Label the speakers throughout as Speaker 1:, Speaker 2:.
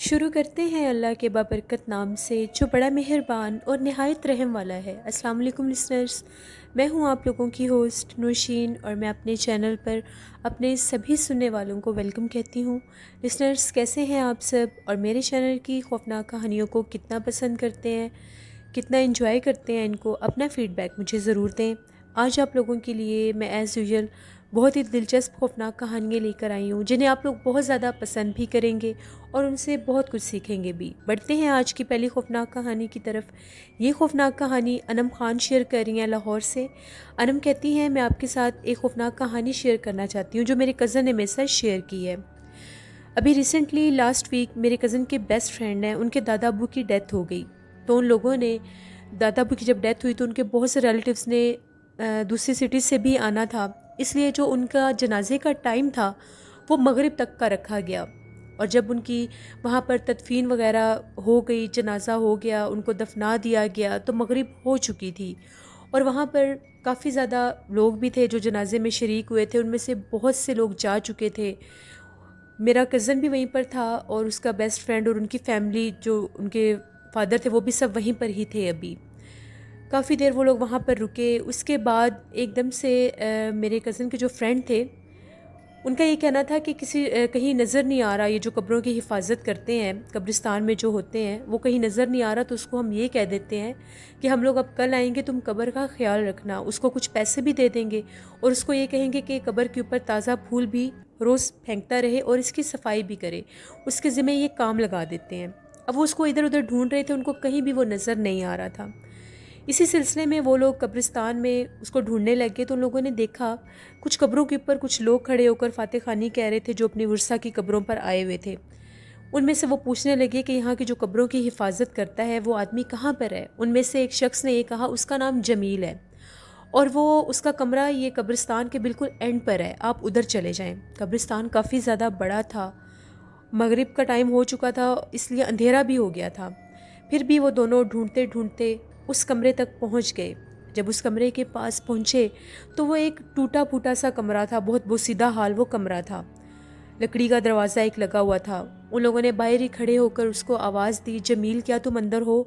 Speaker 1: شروع کرتے ہیں اللہ کے بابرکت نام سے جو بڑا مہربان اور نہایت رحم والا ہے۔ السلام علیکم لسنرز، میں ہوں آپ لوگوں کی ہوسٹ نوشین، اور میں اپنے چینل پر اپنے سبھی سننے والوں کو ویلکم کہتی ہوں۔ لسنرز کیسے ہیں آپ سب، اور میرے چینل کی خوفناک کہانیوں کو کتنا پسند کرتے ہیں، کتنا انجوائے کرتے ہیں ان کو؟ اپنا فیڈ بیک مجھے ضرور دیں۔ آج آپ لوگوں کے لیے میں ایز یوزول بہت ہی دلچسپ خوفناک کہانیاں لے کر آئی ہوں، جنہیں آپ لوگ بہت زیادہ پسند بھی کریں گے اور ان سے بہت کچھ سیکھیں گے بھی۔ بڑھتے ہیں آج کی پہلی خوفناک کہانی کی طرف۔ یہ خوفناک کہانی انم خان شیئر کر رہی ہیں لاہور سے۔ انم کہتی ہیں، میں آپ کے ساتھ ایک خوفناک کہانی شیئر کرنا چاہتی ہوں جو میرے کزن نے میرے ساتھ شیئر کی ہے۔ ابھی ریسنٹلی لاسٹ ویک میرے کزن کے بیسٹ فرینڈ ہیں، ان کے دادا ابو کی ڈیتھ ہو گئی۔ تو ان لوگوں نے دادا ابو کی جب ڈیتھ ہوئی تو ان کے بہت سے ریلیٹیوز نے دوسری سٹیز سے بھی آنا تھا، اس لیے جو ان کا جنازے کا ٹائم تھا وہ مغرب تک کا رکھا گیا۔ اور جب ان کی وہاں پر تدفین وغیرہ ہو گئی، جنازہ ہو گیا، ان کو دفنا دیا گیا، تو مغرب ہو چکی تھی۔ اور وہاں پر کافی زیادہ لوگ بھی تھے جو جنازے میں شریک ہوئے تھے، ان میں سے بہت سے لوگ جا چکے تھے۔ میرا کزن بھی وہیں پر تھا، اور اس کا بیسٹ فرینڈ اور ان کی فیملی، جو ان کے فادر تھے، وہ بھی سب وہیں پر ہی تھے۔ ابھی کافی دیر وہ لوگ وہاں پر رکے۔ اس کے بعد ایک دم سے میرے کزن کے جو فرینڈ تھے، ان کا یہ کہنا تھا کہ کہیں نظر نہیں آ رہا، یہ جو قبروں کی حفاظت کرتے ہیں قبرستان میں جو ہوتے ہیں، وہ کہیں نظر نہیں آ رہا، تو اس کو ہم یہ کہہ دیتے ہیں کہ ہم لوگ اب کل آئیں گے، تم قبر کا خیال رکھنا۔ اس کو کچھ پیسے بھی دے دیں گے، اور اس کو یہ کہیں گے کہ قبر کے اوپر تازہ پھول بھی روز پھینکتا رہے اور اس کی صفائی بھی کرے۔ اس کے ذمہ یہ کام لگا دیتے ہیں۔ اب وہ اس کو ادھر ادھر ڈھونڈ رہے تھے، ان کو کہیں بھی وہ نظر نہیں آ رہا تھا۔ اسی سلسلے میں وہ لوگ قبرستان میں اس کو ڈھونڈنے لگے، تو ان لوگوں نے دیکھا کچھ قبروں کے اوپر کچھ لوگ کھڑے ہو کر فاتح خوانی کہہ رہے تھے جو اپنی ورثہ کی قبروں پر آئے ہوئے تھے۔ ان میں سے وہ پوچھنے لگے کہ یہاں کی جو قبروں کی حفاظت کرتا ہے وہ آدمی کہاں پر ہے؟ ان میں سے ایک شخص نے یہ کہا اس کا نام جمیل ہے، اور وہ اس کا کمرہ یہ قبرستان کے بالکل اینڈ پر ہے، آپ ادھر چلے جائیں۔ قبرستان کافی زیادہ بڑا تھا، مغرب کا ٹائم ہو چکا تھا، اس لیے اندھیرا بھی ہو گیا تھا۔ پھر بھی وہ دونوں ڈھونڈتے ڈھونڈتے اس کمرے تک پہنچ گئے۔ جب اس کمرے کے پاس پہنچے تو وہ ایک ٹوٹا پھوٹا سا کمرہ تھا، بہت بوسیدہ حال وہ کمرہ تھا۔ لکڑی کا دروازہ ایک لگا ہوا تھا۔ ان لوگوں نے باہر ہی کھڑے ہو کر اس کو آواز دی، جمیل کیا تم اندر ہو؟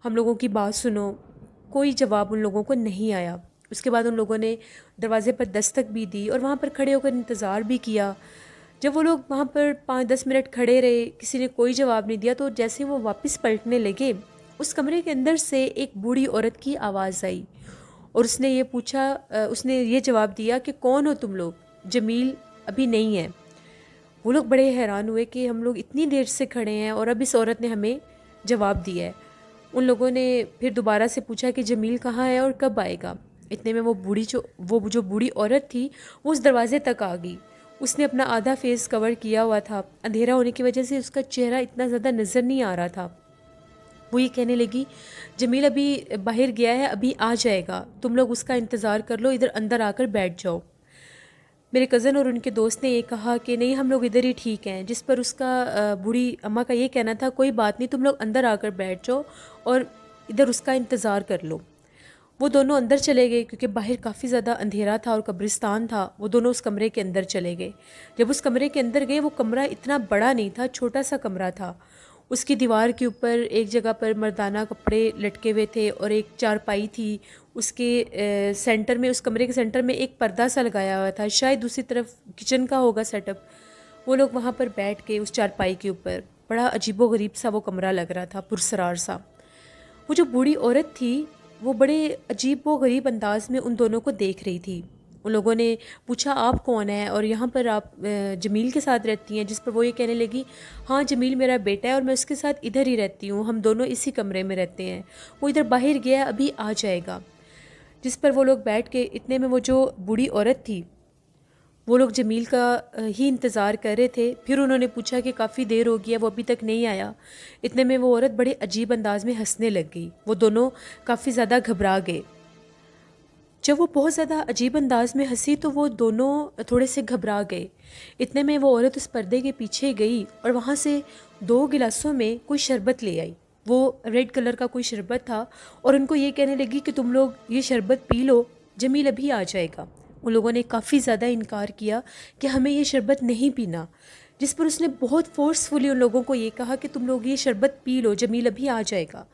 Speaker 1: ہم لوگوں کی بات سنو۔ کوئی جواب ان لوگوں کو نہیں آیا۔ اس کے بعد ان لوگوں نے دروازے پر دستک بھی دی اور وہاں پر کھڑے ہو کر انتظار بھی کیا۔ جب وہ لوگ وہاں پر 5-10 منٹ کھڑے رہے، کسی نے کوئی جواب نہیں دیا، تو جیسے وہ واپس پلٹنے لگے، اس کمرے کے اندر سے ایک بوڑھی عورت کی آواز آئی، اور اس نے یہ پوچھا، اس نے یہ جواب دیا کہ کون ہو تم لوگ؟ جمیل ابھی نہیں ہے۔ وہ لوگ بڑے حیران ہوئے کہ ہم لوگ اتنی دیر سے کھڑے ہیں اور اب اس عورت نے ہمیں جواب دیا ہے۔ ان لوگوں نے پھر دوبارہ سے پوچھا کہ جمیل کہاں ہے اور کب آئے گا؟ اتنے میں وہ جو بوڑھی عورت تھی وہ اس دروازے تک آ گئی۔ اس نے اپنا آدھا فیس کور کیا ہوا تھا، اندھیرا ہونے کی وجہ سے اس کا چہرہ اتنا زیادہ نظر نہیں آ رہا تھا۔ وہ یہ کہنے لگی، جمیل ابھی باہر گیا ہے، ابھی آ جائے گا، تم لوگ اس کا انتظار کر لو، ادھر اندر آ کر بیٹھ جاؤ۔ میرے کزن اور ان کے دوست نے یہ کہا کہ نہیں، ہم لوگ ادھر ہی ٹھیک ہیں، جس پر اس کا بوڑھی اماں کا یہ کہنا تھا کوئی بات نہیں، تم لوگ اندر آ کر بیٹھ جاؤ اور ادھر اس کا انتظار کر لو۔ وہ دونوں اندر چلے گئے کیونکہ باہر کافی زیادہ اندھیرا تھا اور قبرستان تھا۔ وہ دونوں اس کمرے کے اندر چلے گئے۔ جب اس کمرے کے اندر گئے، وہ کمرہ اتنا بڑا نہیں تھا، چھوٹا سا کمرہ تھا۔ اس کی دیوار کے اوپر ایک جگہ پر مردانہ کپڑے لٹکے ہوئے تھے اور ایک چارپائی تھی۔ اس کے سینٹر میں، اس کمرے کے سینٹر میں ایک پردہ سا لگایا ہوا تھا، شاید دوسری طرف کچن کا ہوگا سیٹ اپ۔ وہ لوگ وہاں پر بیٹھ کے اس چارپائی کے اوپر، بڑا عجیب و غریب سا وہ کمرہ لگ رہا تھا، پرسرار سا۔ وہ جو بوڑھی عورت تھی وہ بڑے عجیب و غریب انداز میں ان دونوں کو دیکھ رہی تھی۔ ان لوگوں نے پوچھا آپ کون ہیں اور یہاں پر آپ جمیل کے ساتھ رہتی ہیں؟ جس پر وہ یہ کہنے لگی، ہاں جمیل میرا بیٹا ہے اور میں اس کے ساتھ ادھر ہی رہتی ہوں، ہم دونوں اسی کمرے میں رہتے ہیں، وہ ادھر باہر گیا ہے، ابھی آ جائے گا۔ جس پر وہ لوگ بیٹھ کے، اتنے میں وہ جو بوڑھی عورت تھی، وہ لوگ جمیل کا ہی انتظار کر رہے تھے۔ پھر انہوں نے پوچھا کہ کافی دیر ہو گیا، وہ ابھی تک نہیں آیا۔ اتنے میں وہ عورت بڑے عجیب انداز میں ہنسنے لگ گئی۔ وہ دونوں کافی زیادہ گھبرا گئے۔ جب وہ بہت زیادہ عجیب انداز میں ہنسی تو وہ دونوں تھوڑے سے گھبرا گئے۔ اتنے میں وہ عورت اس پردے کے پیچھے گئی اور وہاں سے 2 گلاسوں میں کوئی شربت لے آئی۔ وہ ریڈ کلر کا کوئی شربت تھا، اور ان کو یہ کہنے لگی کہ تم لوگ یہ شربت پی لو، جمیل ابھی آ جائے گا۔ ان لوگوں نے کافی زیادہ انکار کیا کہ ہمیں یہ شربت نہیں پینا، جس پر اس نے بہت فورسفلی ان لوگوں کو یہ کہا کہ تم لوگ یہ شربت پی لو، جمیل ابھی آ جائے گا۔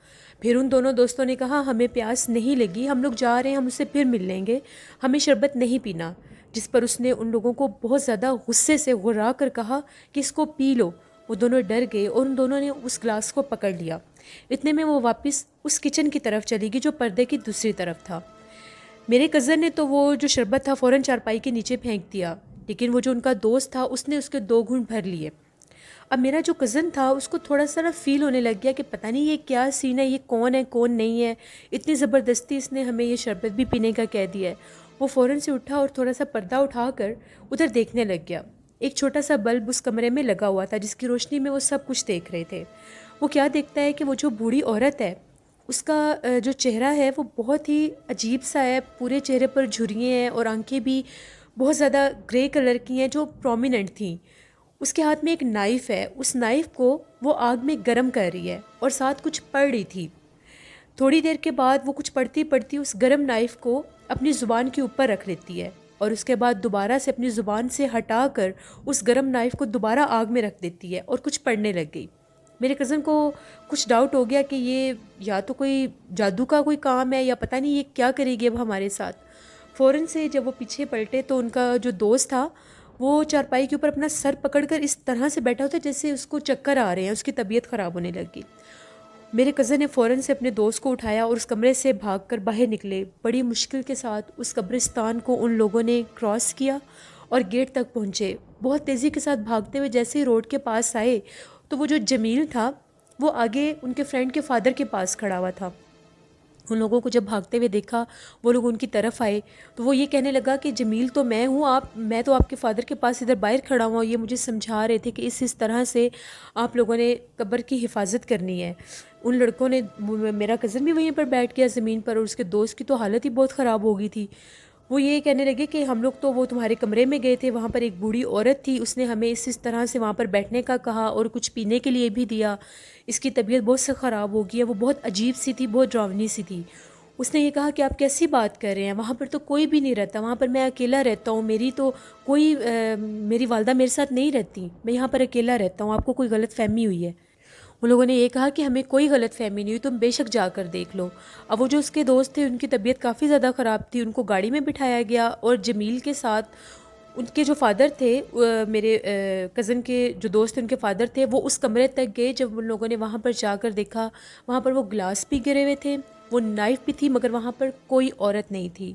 Speaker 1: پھر ان دونوں دوستوں نے کہا ہمیں پیاس نہیں لگی، ہم لوگ جا رہے ہیں، ہم اس سے پھر مل لیں گے، ہمیں شربت نہیں پینا۔ جس پر اس نے ان لوگوں کو بہت زیادہ غصے سے غرا کر کہا کہ اس کو پی لو۔ وہ دونوں ڈر گئے اور ان دونوں نے اس گلاس کو پکڑ لیا۔ اتنے میں وہ واپس اس کچن کی طرف چلی گئی جو پردے کی دوسری طرف تھا۔ میرے کزن نے تو وہ جو شربت تھا فوراً چارپائی کے نیچے پھینک دیا، لیکن وہ جو ان کا دوست تھا اس نے اس کے 2 گھونٹ بھر لیے۔ اب میرا جو کزن تھا اس کو تھوڑا سا فیل ہونے لگ گیا کہ پتہ نہیں یہ کیا سین ہے، یہ کون ہے کون نہیں ہے، اتنی زبردستی اس نے ہمیں یہ شربت بھی پینے کا کہہ دیا ہے۔ وہ فوراً سے اٹھا اور تھوڑا سا پردہ اٹھا کر ادھر دیکھنے لگ گیا۔ ایک چھوٹا سا بلب اس کمرے میں لگا ہوا تھا جس کی روشنی میں وہ سب کچھ دیکھ رہے تھے۔ وہ کیا دیکھتا ہے کہ وہ جو بوڑھی عورت ہے اس کا جو چہرہ ہے وہ بہت ہی عجیب سا ہے، پورے چہرے پر جھریاں ہیں اور آنکھیں بھی بہت زیادہ گرے کلر کی ہیں جو پرومیننٹ تھیں۔ اس کے ہاتھ میں ایک نائف ہے، اس نائف کو وہ آگ میں گرم کر رہی ہے اور ساتھ کچھ پڑھ رہی تھی۔ تھوڑی دیر کے بعد وہ کچھ پڑھتی پڑھتی اس گرم نائف کو اپنی زبان کے اوپر رکھ لیتی ہے اور اس کے بعد دوبارہ سے اپنی زبان سے ہٹا کر اس گرم نائف کو دوبارہ آگ میں رکھ دیتی ہے اور کچھ پڑھنے لگ گئی۔ میرے کزن کو کچھ ڈاؤٹ ہو گیا کہ یہ یا تو کوئی جادو کا کوئی کام ہے یا پتہ نہیں یہ کیا کرے گی اب ہمارے ساتھ۔ فوراً سے جب وہ پیچھے پلٹے تو ان کا جو دوست تھا وہ چارپائی کے اوپر اپنا سر پکڑ کر اس طرح سے بیٹھا ہوتا جیسے اس کو چکر آ رہے ہیں، اس کی طبیعت خراب ہونے لگی۔ میرے کزن نے فوراً سے اپنے دوست کو اٹھایا اور اس کمرے سے بھاگ کر باہر نکلے۔ بڑی مشکل کے ساتھ اس قبرستان کو ان لوگوں نے کراس کیا اور گیٹ تک پہنچے۔ بہت تیزی کے ساتھ بھاگتے ہوئے جیسے ہی روڈ کے پاس آئے تو وہ جو جمیل تھا وہ آگے ان کے فرینڈ کے فادر کے پاس کھڑا ہوا تھا۔ ان لوگوں کو جب بھاگتے ہوئے دیکھا وہ لوگ ان کی طرف آئے تو وہ یہ کہنے لگا کہ جمیل تو میں ہوں، میں تو آپ کے فادر کے پاس ادھر باہر کھڑا ہوا ہوں، یہ مجھے سمجھا رہے تھے کہ اس طرح سے آپ لوگوں نے قبر کی حفاظت کرنی ہے۔ ان لڑکوں نے، میرا کزن بھی وہیں پر بیٹھ گیا زمین پر اور اس کے دوست کی تو حالت ہی بہت خراب ہو گئی تھی۔ وہ یہ کہنے لگے کہ ہم لوگ تو وہ تمہارے کمرے میں گئے تھے، وہاں پر ایک بوڑھی عورت تھی، اس نے ہمیں اس طرح سے وہاں پر بیٹھنے کا کہا اور کچھ پینے کے لیے بھی دیا، اس کی طبیعت بہت سے خراب ہو گئی ہے، وہ بہت عجیب سی تھی، بہت ڈراؤنی سی تھی۔ اس نے یہ کہا کہ آپ کیسی بات کر رہے ہیں، وہاں پر تو کوئی بھی نہیں رہتا، وہاں پر میں اکیلا رہتا ہوں، میری والدہ میرے ساتھ نہیں رہتی، میں یہاں پر اکیلا رہتا ہوں، آپ کو کوئی غلط فہمی ہوئی ہے۔ ان لوگوں نے یہ کہا کہ ہمیں کوئی غلط فہمی نہیں ہوئی، تم بے شک جا کر دیکھ لو۔ اب وہ جو اس کے دوست تھے ان کی طبیعت کافی زیادہ خراب تھی، ان کو گاڑی میں بٹھایا گیا اور جمیل کے ساتھ ان کے جو فادر تھے، میرے کزن کے جو دوست ان کے فادر تھے، وہ اس کمرے تک گئے۔ جب ان لوگوں نے وہاں پر جا کر دیکھا وہاں پر وہ گلاس بھی گرے ہوئے تھے، وہ نائف بھی تھی، مگر وہاں پر کوئی عورت نہیں تھی۔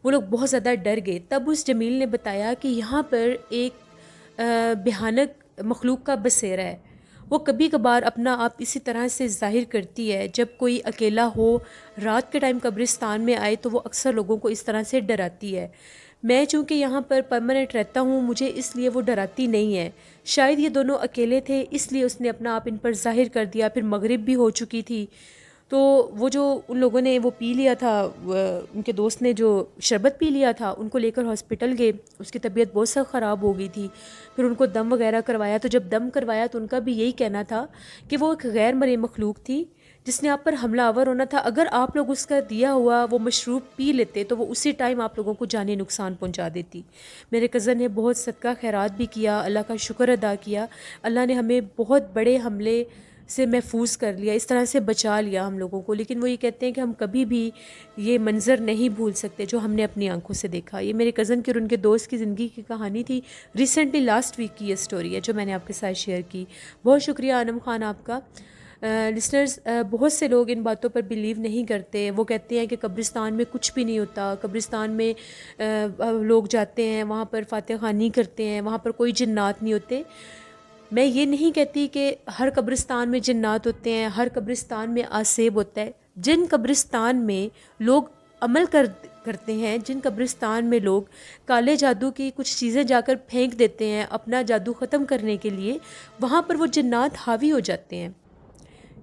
Speaker 1: وہ لوگ بہت زیادہ ڈر گئے۔ تب اس جمیل نے بتایا کہ یہاں پر ایک بھیانک مخلوق کا بسیرا ہے، وہ کبھی کبھار اپنا آپ اسی طرح سے ظاہر کرتی ہے، جب کوئی اکیلا ہو رات کے ٹائم قبرستان میں آئے تو وہ اکثر لوگوں کو اس طرح سے ڈراتی ہے۔ میں چونکہ یہاں پر پرماننٹ رہتا ہوں، مجھے اس لیے وہ ڈراتی نہیں ہے۔ شاید یہ دونوں اکیلے تھے اس لیے اس نے اپنا آپ ان پر ظاہر کر دیا۔ پھر مغرب بھی ہو چکی تھی تو وہ جو ان لوگوں نے وہ پی لیا تھا، ان کے دوست نے جو شربت پی لیا تھا، ان کو لے کر ہاسپٹل گئے، اس کی طبیعت بہت سخت خراب ہو گئی تھی۔ پھر ان کو دم وغیرہ کروایا، تو جب دم کروایا تو ان کا بھی یہی کہنا تھا کہ وہ ایک غیر مرئی مخلوق تھی جس نے آپ پر حملہ آور ہونا تھا، اگر آپ لوگ اس کا دیا ہوا وہ مشروب پی لیتے تو وہ اسی ٹائم آپ لوگوں کو جانی نقصان پہنچا دیتی۔ میرے کزن نے بہت صدقہ خیرات بھی کیا، اللہ کا شکر ادا کیا، اللہ نے ہمیں بہت بڑے حملے سے محفوظ کر لیا، اس طرح سے بچا لیا ہم لوگوں کو۔ لیکن وہ یہ کہتے ہیں کہ ہم کبھی بھی یہ منظر نہیں بھول سکتے جو ہم نے اپنی آنکھوں سے دیکھا۔ یہ میرے کزن کی اور ان کے دوست کی زندگی کی کہانی تھی، ریسنٹلی لاسٹ ویک کی یہ سٹوری ہے جو میں نے آپ کے ساتھ شیئر کی۔ بہت شکریہ انم خان آپ کا۔ لسنرز، بہت سے لوگ ان باتوں پر بلیو نہیں کرتے، وہ کہتے ہیں کہ قبرستان میں کچھ بھی نہیں ہوتا، قبرستان میں لوگ جاتے ہیں وہاں پر فاتح خوانی کرتے ہیں، وہاں پر کوئی جنات نہیں ہوتے۔ میں یہ نہیں کہتی کہ ہر قبرستان میں جنات ہوتے ہیں، ہر قبرستان میں آسیب ہوتا ہے۔ جن قبرستان میں لوگ عمل کرتے ہیں، جن قبرستان میں لوگ کالے جادو کی کچھ چیزیں جا کر پھینک دیتے ہیں اپنا جادو ختم کرنے کے لیے، وہاں پر وہ جنات حاوی ہو جاتے ہیں۔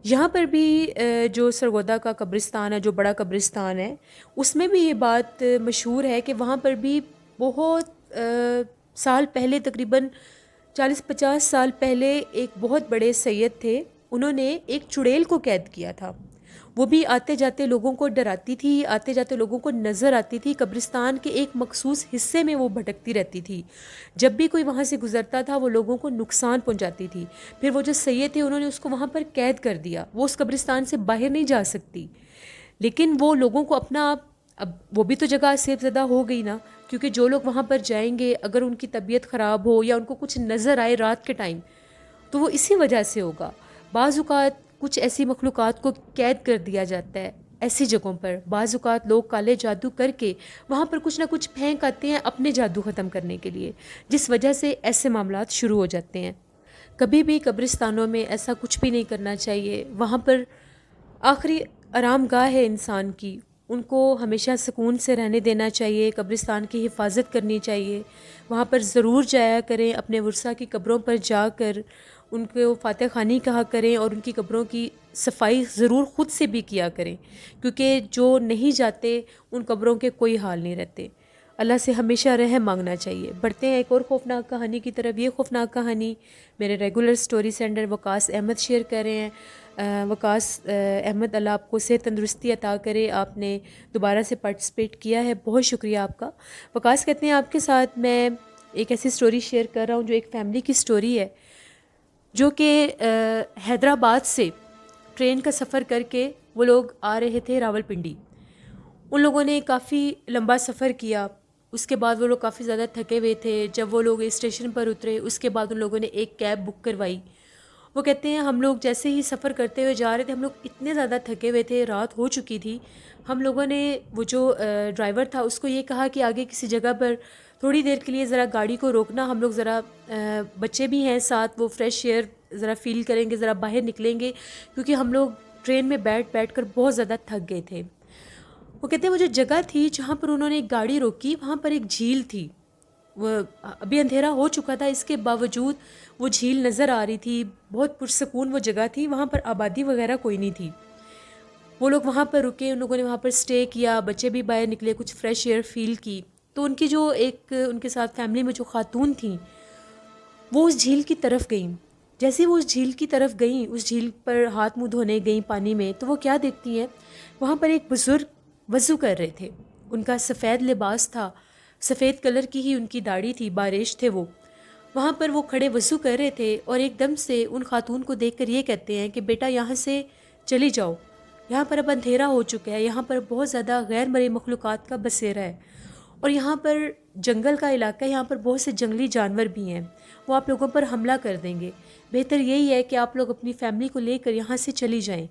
Speaker 1: یہاں پر بھی جو سرگودا کا قبرستان ہے، جو بڑا قبرستان ہے، اس میں بھی یہ بات مشہور ہے کہ وہاں پر بھی بہت سال پہلے، تقریباً 40-50 سال پہلے، ایک بہت بڑے سید تھے، انہوں نے ایک چڑیل کو قید کیا تھا۔ وہ بھی آتے جاتے لوگوں کو ڈراتی تھی، آتے جاتے لوگوں کو نظر آتی تھی، قبرستان کے ایک مخصوص حصے میں وہ بھٹکتی رہتی تھی، جب بھی کوئی وہاں سے گزرتا تھا وہ لوگوں کو نقصان پہنچاتی تھی۔ پھر وہ جو سید تھے انہوں نے اس کو وہاں پر قید کر دیا، وہ اس قبرستان سے باہر نہیں جا سکتی، لیکن وہ لوگوں کو اپنا اب وہ بھی تو جگہ سیب زدہ ہو گئی نا، کیونکہ جو لوگ وہاں پر جائیں گے اگر ان کی طبیعت خراب ہو یا ان کو کچھ نظر آئے رات کے ٹائم تو وہ اسی وجہ سے ہوگا۔ بعض اوقات کچھ ایسی مخلوقات کو قید کر دیا جاتا ہے ایسی جگہوں پر، بعض اوقات لوگ کالے جادو کر کے وہاں پر کچھ نہ کچھ پھینک آتے ہیں اپنے جادو ختم کرنے کے لیے، جس وجہ سے ایسے معاملات شروع ہو جاتے ہیں۔ کبھی بھی قبرستانوں میں ایسا کچھ بھی نہیں کرنا چاہیے، وہاں پر آخری آرام گاہ ہے انسان کی، ان کو ہمیشہ سکون سے رہنے دینا چاہیے، قبرستان کی حفاظت کرنی چاہیے، وہاں پر ضرور جایا کریں، اپنے ورثاء کی قبروں پر جا کر ان کو فاتح خوانی کہا کریں اور ان کی قبروں کی صفائی ضرور خود سے بھی کیا کریں، کیونکہ جو نہیں جاتے ان قبروں کے کوئی حال نہیں رہتے۔ اللہ سے ہمیشہ رحم مانگنا چاہیے۔ بڑھتے ہیں ایک اور خوفناک کہانی کی طرف۔ یہ خوفناک کہانی میرے ریگولر سٹوری سینڈر وقاص احمد شیئر کر رہے ہیں۔ وقاص احمد، اللہ آپ کو صحت تندرستی عطا کرے، آپ نے دوبارہ سے پارٹیسپیٹ کیا ہے، بہت شکریہ آپ کا۔ وقاص کہتے ہیں آپ کے ساتھ میں ایک ایسی سٹوری شیئر کر رہا ہوں جو ایک فیملی کی سٹوری ہے، جو کہ حیدرآباد سے ٹرین کا سفر کر کے وہ لوگ آ رہے تھے راولپنڈی۔ ان لوگوں نے کافی لمبا سفر کیا، اس کے بعد وہ لوگ کافی زیادہ تھکے ہوئے تھے۔ جب وہ لوگ اسٹیشن پر اترے اس کے بعد ان لوگوں نے ایک کیب بک کروائی۔ وہ کہتے ہیں ہم لوگ جیسے ہی سفر کرتے ہوئے جا رہے تھے، ہم لوگ اتنے زیادہ تھکے ہوئے تھے، رات ہو چکی تھی، ہم لوگوں نے وہ جو ڈرائیور تھا اس کو یہ کہا کہ آگے کسی جگہ پر تھوڑی دیر کے لیے ذرا گاڑی کو روکنا، ہم لوگ ذرا بچے بھی ہیں ساتھ، وہ فریش ایئر ذرا فیل کریں گے، ذرا باہر نکلیں گے، کیونکہ ہم لوگ ٹرین میں بیٹھ کر بہت زیادہ تھک گئے تھے۔ وہ کہتے ہیں وہ جو جگہ تھی جہاں پر انہوں نے ایک گاڑی روکی، وہاں پر ایک جھیل تھی، وہ ابھی اندھیرا ہو چکا تھا، اس کے باوجود وہ جھیل نظر آ رہی تھی، بہت پرسکون وہ جگہ تھی، وہاں پر آبادی وغیرہ کوئی نہیں تھی۔ وہ لوگ وہاں پر رکے، ان لوگوں نے وہاں پر سٹے کیا، بچے بھی باہر نکلے، کچھ فریش ایئر فیل کی، تو ان کی جو ایک ان کے ساتھ فیملی میں جو خاتون تھیں وہ اس جھیل کی طرف گئیں۔ جیسے وہ اس جھیل کی طرف گئیں، اس جھیل پر ہاتھ منہ دھونے گئیں پانی میں، تو وہ کیا دیکھتی ہیں، وہاں پر ایک بزرگ وضو کر رہے تھے، ان کا سفید لباس تھا، سفید کلر کی ہی ان کی داڑھی تھی، باریش تھے وہ، وہاں پر وہ کھڑے وضو کر رہے تھے، اور ایک دم سے ان خاتون کو دیکھ کر یہ کہتے ہیں کہ بیٹا یہاں سے چلی جاؤ، یہاں پر اب اندھیرا ہو چکا ہے، یہاں پر بہت زیادہ غیر مرئی مخلوقات کا بسیرا ہے، اور یہاں پر جنگل کا علاقہ ہے، یہاں پر بہت سے جنگلی جانور بھی ہیں، وہ آپ لوگوں پر حملہ کر دیں گے، بہتر یہی ہے کہ آپ لوگ اپنی فیملی کو لے کر یہاں سے چلی جائیں۔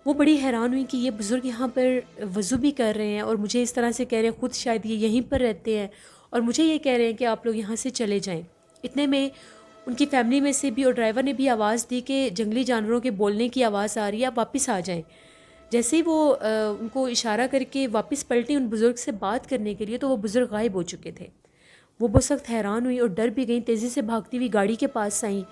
Speaker 1: وہ بڑی حیران ہوئی کہ یہ بزرگ یہاں پر وضو بھی کر رہے ہیں اور مجھے اس طرح سے کہہ رہے ہیں، خود شاید یہ یہیں پر رہتے ہیں اور مجھے یہ کہہ رہے ہیں کہ آپ لوگ یہاں سے چلے جائیں۔ اتنے میں ان کی فیملی میں سے بھی اور ڈرائیور نے بھی آواز دی کہ جنگلی جانوروں کے بولنے کی آواز آ رہی ہے، آپ واپس آ جائیں۔ جیسے ہی وہ ان کو اشارہ کر کے واپس پلٹی ان بزرگ سے بات کرنے کے لیے، تو وہ بزرگ غائب ہو چکے تھے۔ وہ بہت سخت حیران ہوئی اور ڈر بھی گئیں، تیزی سے بھاگتی ہوئی گاڑی کے پاس آئیں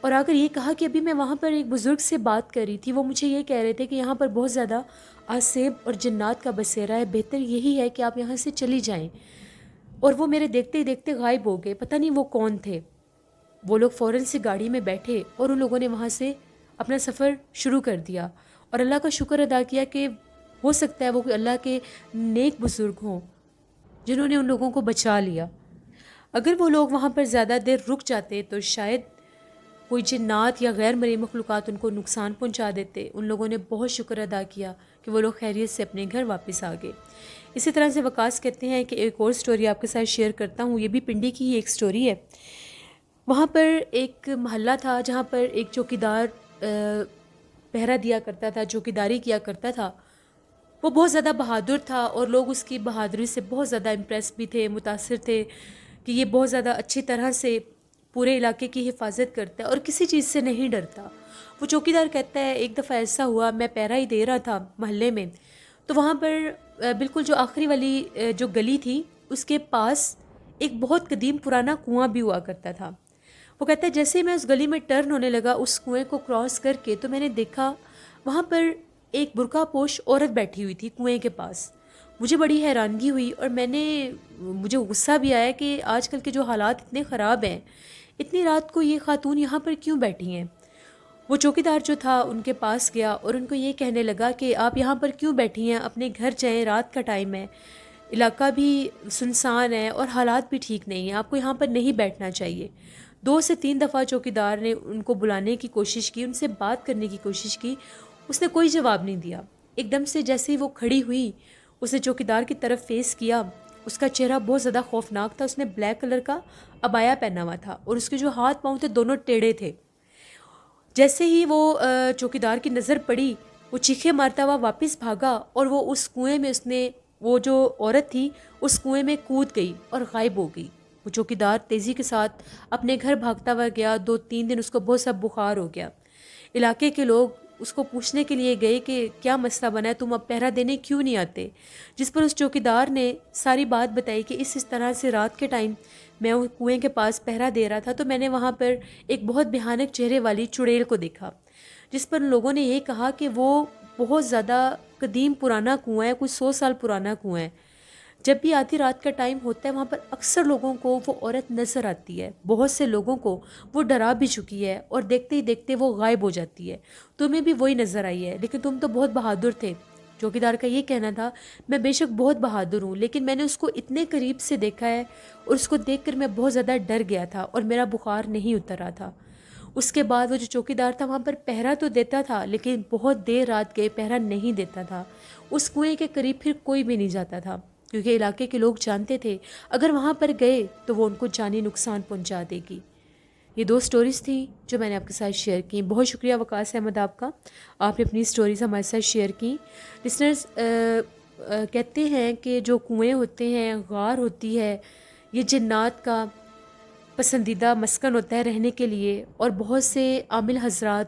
Speaker 1: اور آ کر یہ کہا کہ ابھی میں وہاں پر ایک بزرگ سے بات کر رہی تھی، وہ مجھے یہ کہہ رہے تھے کہ یہاں پر بہت زیادہ آسیب اور جنات کا بسیرا ہے، بہتر یہی ہے کہ آپ یہاں سے چلی جائیں۔ اور وہ میرے دیکھتے ہی دیکھتے غائب ہو گئے، پتہ نہیں وہ کون تھے۔ وہ لوگ فوراً سے گاڑی میں بیٹھے اور ان لوگوں نے وہاں سے اپنا سفر شروع کر دیا، اور اللہ کا شکر ادا کیا کہ ہو سکتا ہے وہ کوئی اللہ کے نیک بزرگ ہوں جنہوں نے ان لوگوں کو بچا لیا۔ اگر وہ لوگ وہاں پر زیادہ دیر رک جاتے تو شاید کوئی جنات یا غیر مرئی مخلوقات ان کو نقصان پہنچا دیتے۔ ان لوگوں نے بہت شکر ادا کیا کہ وہ لوگ خیریت سے اپنے گھر واپس آ گئے۔ اسی طرح سے وقاص کہتے ہیں کہ ایک اور سٹوری آپ کے ساتھ شیئر کرتا ہوں، یہ بھی پنڈی کی ہی ایک سٹوری ہے۔ وہاں پر ایک محلہ تھا جہاں پر ایک چوکیدار پہرا دیا کرتا تھا، چوکیداری کیا کرتا تھا۔ وہ بہت زیادہ بہادر تھا اور لوگ اس کی بہادری سے بہت زیادہ امپریس بھی تھے، متاثر تھے کہ یہ بہت زیادہ اچھی طرح سے پورے علاقے کی حفاظت کرتا ہے اور کسی چیز سے نہیں ڈرتا۔ وہ چوکیدار کہتا ہے ایک دفعہ ایسا ہوا، میں پہرا ہی دے رہا تھا محلے میں، تو وہاں پر بالکل جو آخری والی جو گلی تھی اس کے پاس ایک بہت قدیم پرانا کنواں بھی ہوا کرتا تھا۔ وہ کہتا ہے جیسے ہی میں اس گلی میں ٹرن ہونے لگا اس کنویں کو کراس کر کے، تو میں نے دیکھا وہاں پر ایک برقع پوش عورت بیٹھی ہوئی تھی کنویں کے پاس۔ مجھے بڑی حیرانگی ہوئی اور مجھے غصہ بھی آیا کہ آج کل کے جو حالات اتنے خراب ہیں، اتنی رات کو یہ خاتون یہاں پر کیوں بیٹھی ہیں۔ وہ چوکیدار جو تھا ان کے پاس گیا اور ان کو یہ کہنے لگا کہ آپ یہاں پر کیوں بیٹھی ہیں، اپنے گھر جائیں، رات کا ٹائم ہے، علاقہ بھی سنسان ہے اور حالات بھی ٹھیک نہیں ہیں، آپ کو یہاں پر نہیں بیٹھنا چاہیے۔ 2 سے 3 دفعہ چوکیدار نے ان کو بلانے کی کوشش کی، ان سے بات کرنے کی کوشش کی، اس نے کوئی جواب نہیں دیا۔ ایک دم سے جیسے ہی وہ کھڑی ہوئی، اس نے چوکیدار کی طرف فیس کیا، اس کا چہرہ بہت زیادہ خوفناک تھا، اس نے بلیک کلر کا عبایا پہنا ہوا تھا اور اس کے جو ہاتھ پاؤں تھے دونوں ٹیڑھے تھے۔ جیسے ہی وہ چوکیدار کی نظر پڑی، وہ چیخے مارتا ہوا واپس بھاگا اور وہ اس کنویں میں وہ جو عورت تھی اس کنویں میں کود گئی اور غائب ہو گئی۔ وہ چوکیدار تیزی کے ساتھ اپنے گھر بھاگتا ہوا گیا۔ 2 3 دن اس کو بہت سا بخار ہو گیا۔ علاقے کے لوگ اس کو پوچھنے کے لیے گئے کہ کیا مسئلہ بنا ہے، تم اب پہرا دینے کیوں نہیں آتے؟ جس پر اس چوکیدار نے ساری بات بتائی کہ اس طرح سے رات کے ٹائم میں کنویں کے پاس پہرا دے رہا تھا تو میں نے وہاں پر ایک بہت بھیانک چہرے والی چڑیل کو دیکھا، جس پر لوگوں نے یہ کہا کہ وہ بہت زیادہ قدیم پرانا کنواں ہے، کچھ 100 سال پرانا کنواں ہے۔ جب بھی آدھی رات کا ٹائم ہوتا ہے وہاں پر اکثر لوگوں کو وہ عورت نظر آتی ہے، بہت سے لوگوں کو وہ ڈرا بھی چکی ہے اور دیکھتے ہی دیکھتے وہ غائب ہو جاتی ہے۔ تمہیں بھی وہی نظر آئی ہے، لیکن تم تو بہت بہادر تھے۔ چوکیدار کا یہ کہنا تھا، میں بے شک بہت بہادر ہوں، لیکن میں نے اس کو اتنے قریب سے دیکھا ہے اور اس کو دیکھ کر میں بہت زیادہ ڈر گیا تھا اور میرا بخار نہیں اترا تھا۔ اس کے بعد وہ جو چوکیدار تھا وہاں پر پہرا تو دیتا تھا لیکن بہت دیر رات گئے پہرا نہیں دیتا تھا۔ اس کنویں کے قریب پھر کوئی بھی نہیں جاتا تھا کیونکہ علاقے کے لوگ جانتے تھے اگر وہاں پر گئے تو وہ ان کو جانی نقصان پہنچا دے گی۔ یہ 2 سٹوریز تھیں جو میں نے آپ کے ساتھ شیئر کی۔ بہت شکریہ وقاص احمد آپ کا، آپ نے اپنی سٹوریز ہمارے ساتھ شیئر کی۔ لسنرز کہتے ہیں کہ جو کنویں ہوتے ہیں، غار ہوتی ہے، یہ جنات کا پسندیدہ مسکن ہوتا ہے رہنے کے لیے، اور بہت سے عامل حضرات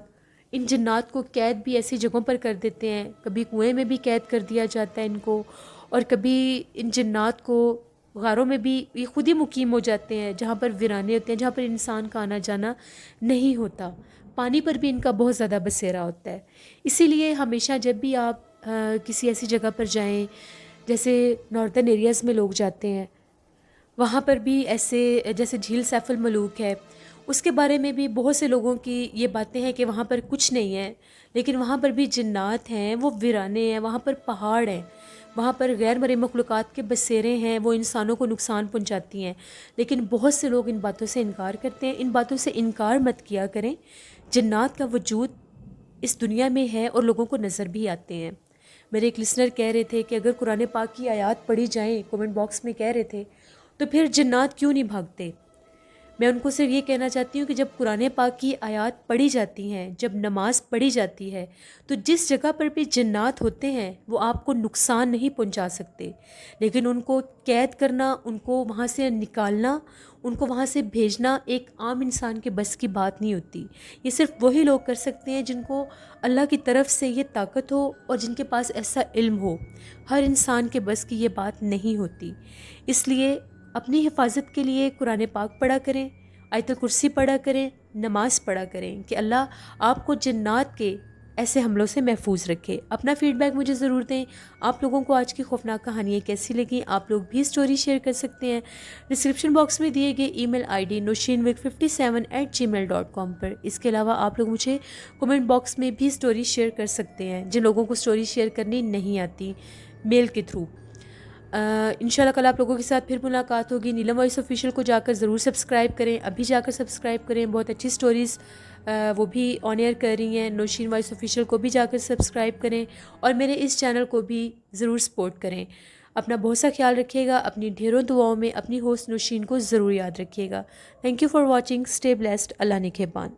Speaker 1: ان جنات کو قید بھی ایسی جگہوں پر کر دیتے ہیں، کبھی کنویں میں بھی قید کر دیا جاتا ہے ان کو، اور کبھی ان جنات کو غاروں میں بھی یہ خود ہی مقیم ہو جاتے ہیں جہاں پر ویرانے ہوتے ہیں، جہاں پر انسان کا آنا جانا نہیں ہوتا۔ پانی پر بھی ان کا بہت زیادہ بسیرا ہوتا ہے۔ اسی لیے ہمیشہ جب بھی آپ کسی ایسی جگہ پر جائیں جیسے ناردرن ایریاز میں لوگ جاتے ہیں، وہاں پر بھی ایسے جیسے جھیل سیف الملوک ہے، اس کے بارے میں بھی بہت سے لوگوں کی یہ باتیں ہیں کہ وہاں پر کچھ نہیں ہے، لیکن وہاں پر بھی جنات ہیں، وہ ویرانے ہیں، وہاں پر پہاڑ ہیں، وہاں پر غیر مرئی مخلوقات کے بسیرے ہیں، وہ انسانوں کو نقصان پہنچاتی ہیں۔ لیکن بہت سے لوگ ان باتوں سے انکار کرتے ہیں۔ ان باتوں سے انکار مت کیا کریں۔ جنات کا وجود اس دنیا میں ہے اور لوگوں کو نظر بھی آتے ہیں۔ میرے ایک لسنر کہہ رہے تھے کہ اگر قرآن پاک کی آیات پڑھی جائیں، کومنٹ باکس میں کہہ رہے تھے، تو پھر جنات کیوں نہیں بھاگتے؟ میں ان کو صرف یہ کہنا چاہتی ہوں کہ جب قرآن پاک کی آیات پڑھی جاتی ہیں، جب نماز پڑھی جاتی ہے، تو جس جگہ پر بھی جنات ہوتے ہیں وہ آپ کو نقصان نہیں پہنچا سکتے، لیکن ان کو قید کرنا، ان کو وہاں سے نکالنا، ان کو وہاں سے بھیجنا ایک عام انسان کے بس کی بات نہیں ہوتی۔ یہ صرف وہی لوگ کر سکتے ہیں جن کو اللہ کی طرف سے یہ طاقت ہو اور جن کے پاس ایسا علم ہو۔ ہر انسان کے بس کی یہ بات نہیں ہوتی۔ اس لیے اپنی حفاظت کے لیے قرآن پاک پڑھا کریں، آیت الکرسی پڑھا کریں، نماز پڑھا کریں کہ اللہ آپ کو جنات کے ایسے حملوں سے محفوظ رکھے۔ اپنا فیڈ بیک مجھے ضرور دیں۔ آپ لوگوں کو آج کی خوفناک کہانیاں کیسی لگیں؟ آپ لوگ بھی سٹوری شیئر کر سکتے ہیں ڈسکرپشن باکس میں دیے گئے ای میل آئی ڈی noshinwig57@gmail.com پر۔ اس کے علاوہ آپ لوگ مجھے کومنٹ باکس میں بھی سٹوری شیئر کر سکتے ہیں جن لوگوں کو سٹوری شیئر کرنی نہیں آتی میل کے تھرو۔ انشاءاللہ کل آپ لوگوں کے ساتھ پھر ملاقات ہوگی۔ نیلم وائس آفیشیل کو جا کر ضرور سبسکرائب کریں، ابھی جا کر سبسکرائب کریں، بہت اچھی سٹوریز وہ بھی آن ایئر کر رہی ہیں۔ نوشین وائس آفیشیل کو بھی جا کر سبسکرائب کریں اور میرے اس چینل کو بھی ضرور سپورٹ کریں۔ اپنا بہت سا خیال رکھیے گا، اپنی ڈھیروں دعاؤں میں اپنی ہوسٹ نوشین کو ضرور یاد رکھیے گا۔ Thank you for watching, stay blessed, Allah نگہبان۔